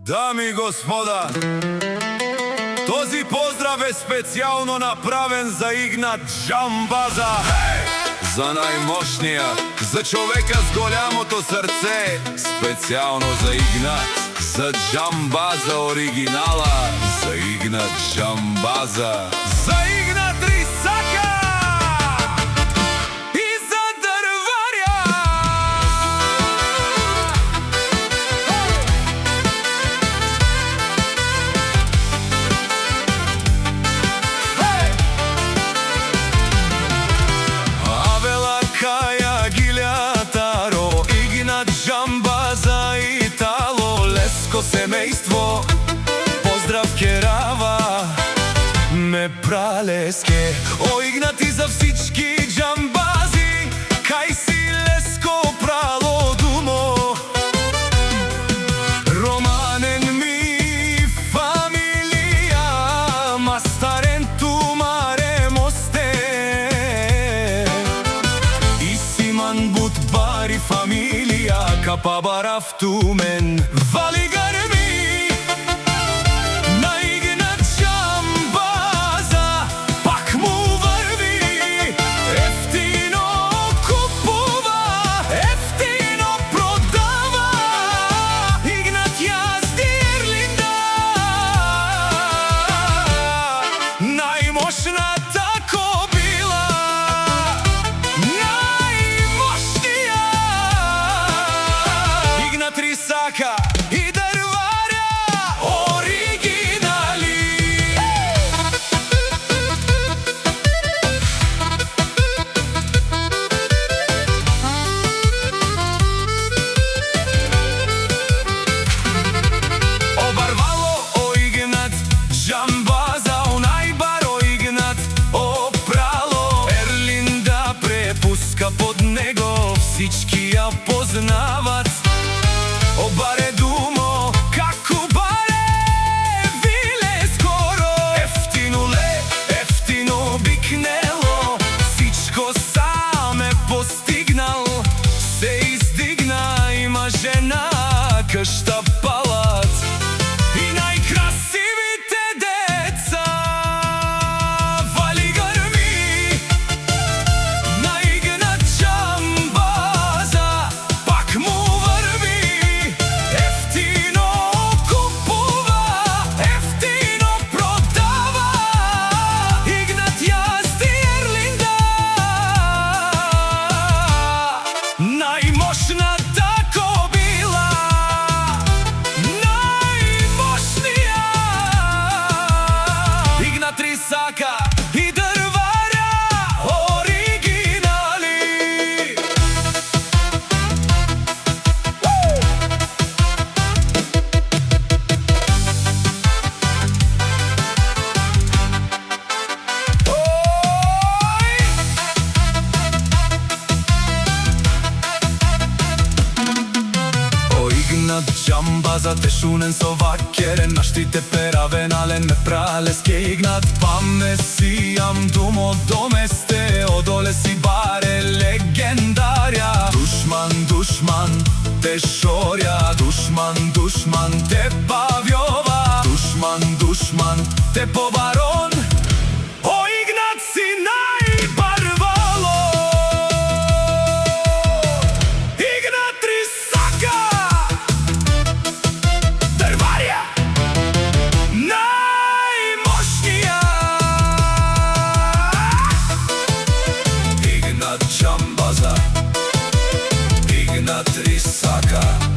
Дами и господа, този поздрав е специјално направен за Игнат Джамбаза, за најмошнија, за човека с голямото срце, специјално за Игнат, за Джамбаза оригинала, за Игнат Джамбаза, за Игнат Рисака и за Дърваря. Авела Каја Гилјатаро, Игнат Джамбаза и Тало, Леско семејство, поздрав Керава, ме пралеске. О, Игнати, за всички джамбази, кај си Леско прало думо. Романен ми фамилија, мастарен тумаре мосте, и симан бут бари фамилија, капа барав тумен, вали гарми. Рисака и Дърваря оригинали. Обарвало о Игнат Джамбаза, о најбар о Игнат опрало. Ерлинда препуска под него, всички ја познават. О баре думо, како баре виле скоро, ефтино бикнело, всичко сам е постигнал, се издигна, има жена, къща палат и најкрасивите деца. Вали гърми на Игнат Джамбаза, пак му најмошната кобила, најмошнија. Игнат Рисака и Дърваря оригинали. Игнат Джамбаза те шунен со вакерен, наштите перавенален ме пралеске. Игнат, па ме сијам думо доместе, одоле си баре легендарја. Душман, те шорја, душман, те павјова, душман, те побарон. О, Игнат си најбарвало. Игнат Рисака, Игнат Джамбаза, Игнат Рисака.